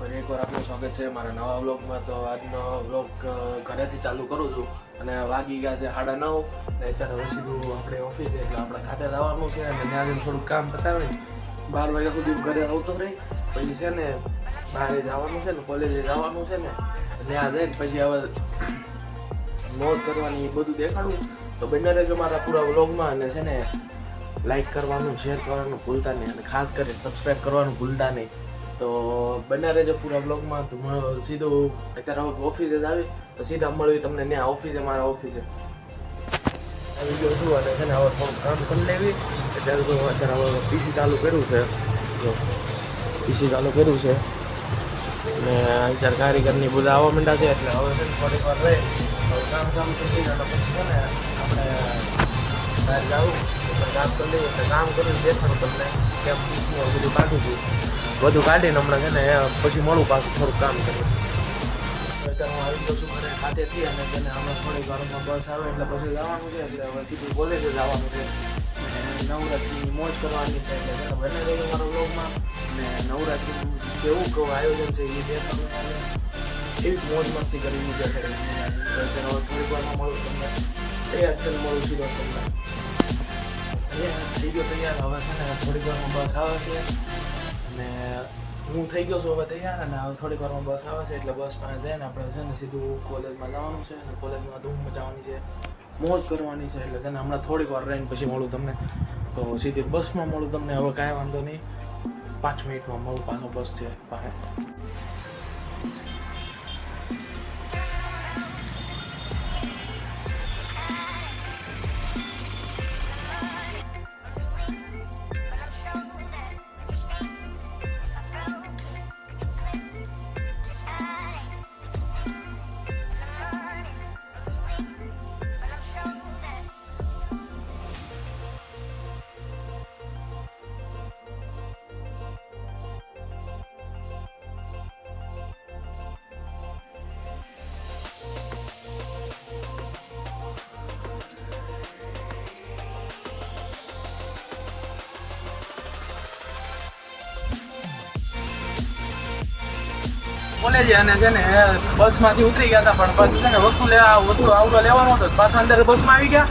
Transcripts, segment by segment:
ફરી એકવાર આપનું સ્વાગત છે મારા નવા વ્લોગમાં. તો આજનો વ્લોગ ઘરેથી ચાલુ કરું છું અને વાગી ગયા છે 9:30 ને અત્યારે હવે સીધું આપણે ઓફિસે એટલે આપણે ખાતે જવાનું છે અને ત્યાં જઈને થોડુંક કામ પતાવી 12 વાગ્યા સુધી ઘરે આવતો રહી. પછી છે ને બહાર જવાનું છે ને કોલેજે જવાનું છે ને ત્યાં જઈને પછી હવે મોજ કરવાની બધું દેખાડું. તો બને રહેજો મારા પૂરા વ્લોગમાં અને છે ને લાઈક કરવાનું, શેર કરવાનું ભૂલતા નહીં અને ખાસ કરીને સબસ્ક્રાઈબ કરવાનું ભૂલતા નહીં. તો બને રહેજો પૂરા બ્લોગમાં. તો સીધું અત્યારે હવે ઓફિસે જ આવી તો સીધા મળવી તમને ત્યાં ઓફિસે, મારા ઓફિસે આવી ગયો છું અને છે ને હવે થોડું કામ કરી લેવી. અત્યારે હવે પીસી ચાલુ કર્યું છે, જો પીસી ચાલુ કર્યું છે અને અત્યારે કારીગરની બધા આવવા માંડ્યા છે એટલે હવે છે ને થોડીક વાર રહે કામ કરી અને પછી છે ને આપણે બહાર જાવું કામ કરી લઈએ એટલે કામ કરીને દેખાડું તમને કેમ પીસી બધું કાઢું છું. બધું કાઢીને હમણાં છે ને પછી મળું પાછું થોડુંક કામ કરું. અત્યારે હું આવી ગયો છું ઘરે ખાતેથી અને તેને હમણાં થોડીક વારમાં બસ આવે એટલે પછી જવાનું છે એટલે હવે સીધું કોલેજે જવાનું છે અને નવરાત્રિની મોજ કરવાની છે એટલે છે ને બને રહ્યો મારા વ્લોગમાં. અને નવરાત્રિનું કેવું કેવું આયોજન છે એ દેખાડું એવી મોજ મસ્તી કરી છે. અત્યારે થોડીક વારમાં મળું તમને અત્યારે મળું સીધો તમને થઈ ગયો તૈયાર. હવે છે ને થોડીક વારમાં બસ આવે છે અને હું થઈ ગયો છું હવે તૈયાર અને હવે થોડીક વારમાં બસ આવે છે એટલે બસ પાસે જઈને આપણે છે ને સીધું કોલેજમાં જવાનું છે અને કોલેજમાં ધૂમ મચાવવાની છે, મોજ કરવાની છે એટલે છે ને હમણાં થોડીક વાર રહીને પછી મળું તમને. તો સીધી બસમાં મળું તમને. હવે કાંઈ વાંધો નહીં, 5 મિનિટમાં મળું, પાછો બસ છે પાસે. કોલેજે અને છે ને બસમાંથી ઉતરી ગયા હતા પણ પછી છે ને વસ્તુ આવડો લેવાનો હતો પાછા અંદર બસમાં આવી ગયા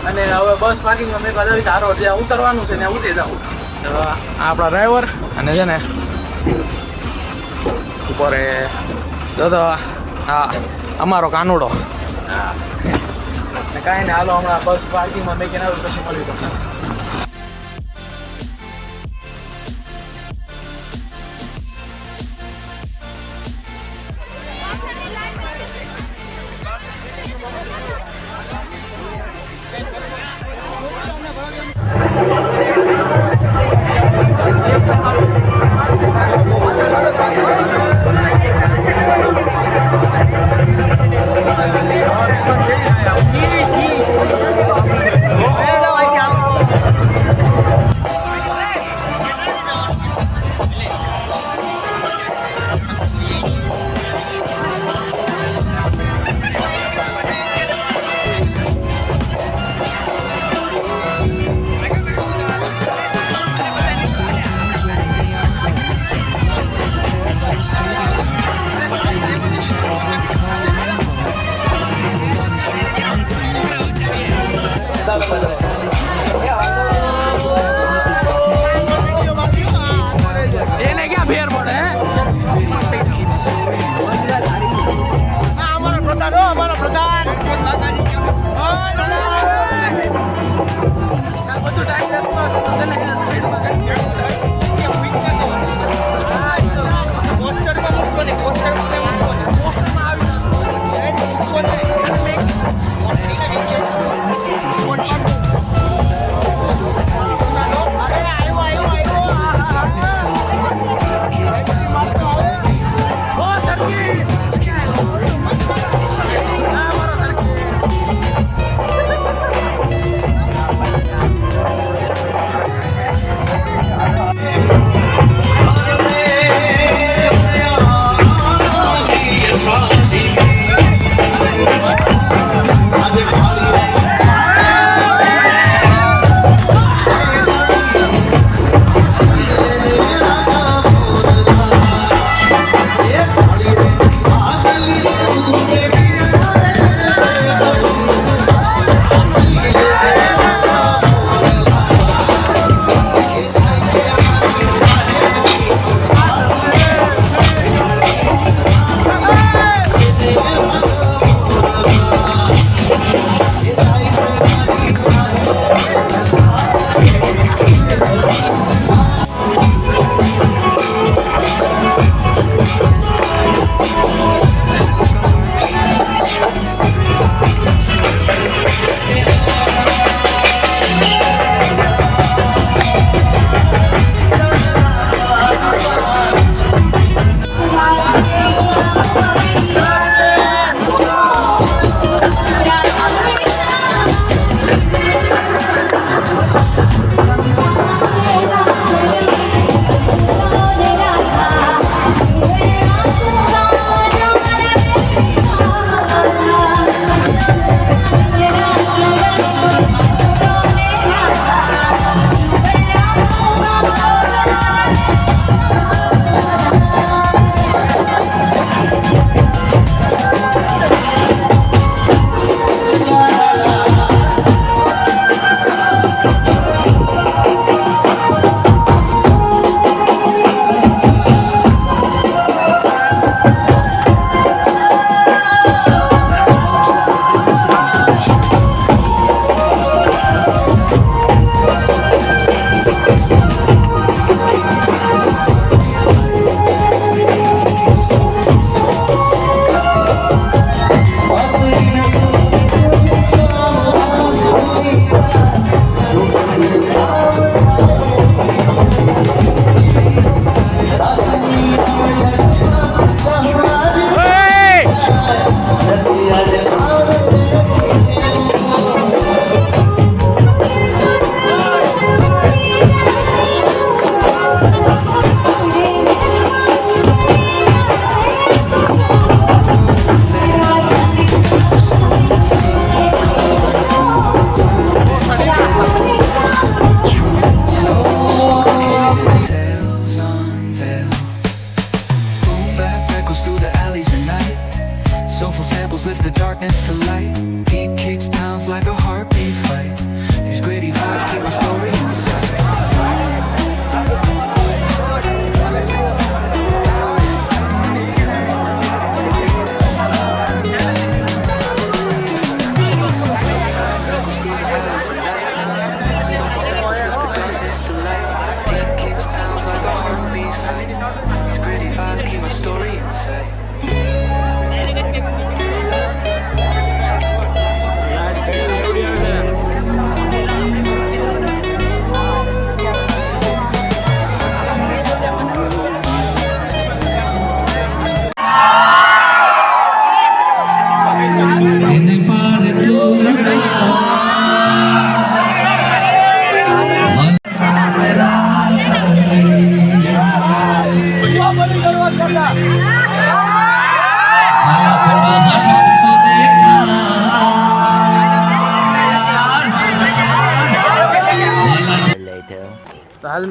અને હવે બસ પાર્કિંગમાં મેં પાછા તારો જ્યાં ઉતરવાનું છે ત્યાં ઉતરી જવું. આપણા ડ્રાઈવર અને છે ને ઉપર જો હા અમારો કાનુડો. હા કાંઈ ને હાલો હમણાં બસ પાર્કિંગમાં મેં કે પછી મળ્યું તમને.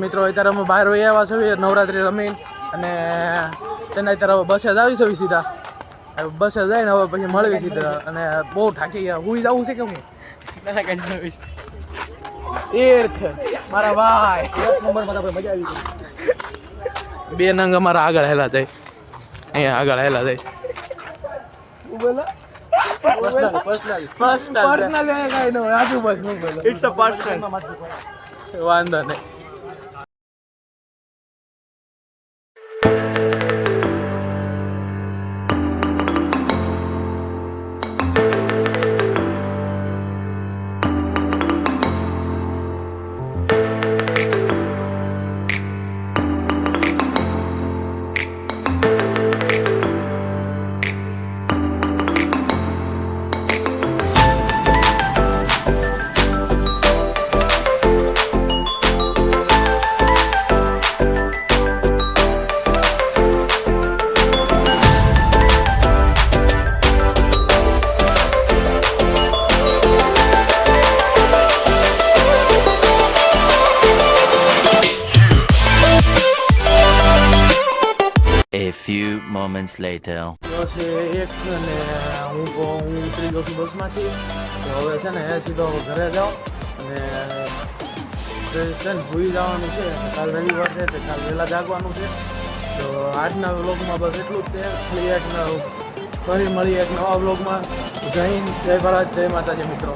મિત્રો અત્યારે અમે બહાર વહી આવ્યા છીએ નવરાત્રી રમીને અને તેને અત્યારે હવે બસે જ આવી છે સીધા બસે જઈને હવે પછી મળવી સીધા અને બહુ થાકી ગયા હુઈ જવું છે કે હું મારા ભાઈ મજા આવી બે નંગ અમારા આગળ હેલા જાય અહીંયા આગળ હેલા જાય વાંધો નહીં A few moments later. છે એક અને હું ઉતરી ગયો છું બસમાંથી તો હવે છે ને સીધો ઘરે જાઉં અને છે ને ભૂઈ જવાનું છે કાલ રવિવાર છે તો કાલ વહેલા જાગવાનું છે તો આજના વ્લોગમાં બસ એટલું જ છે ફરી મળીએ એક નવા વ્લોગમાં જય હિન્દ જય ભારત જય માતાજી મિત્રો.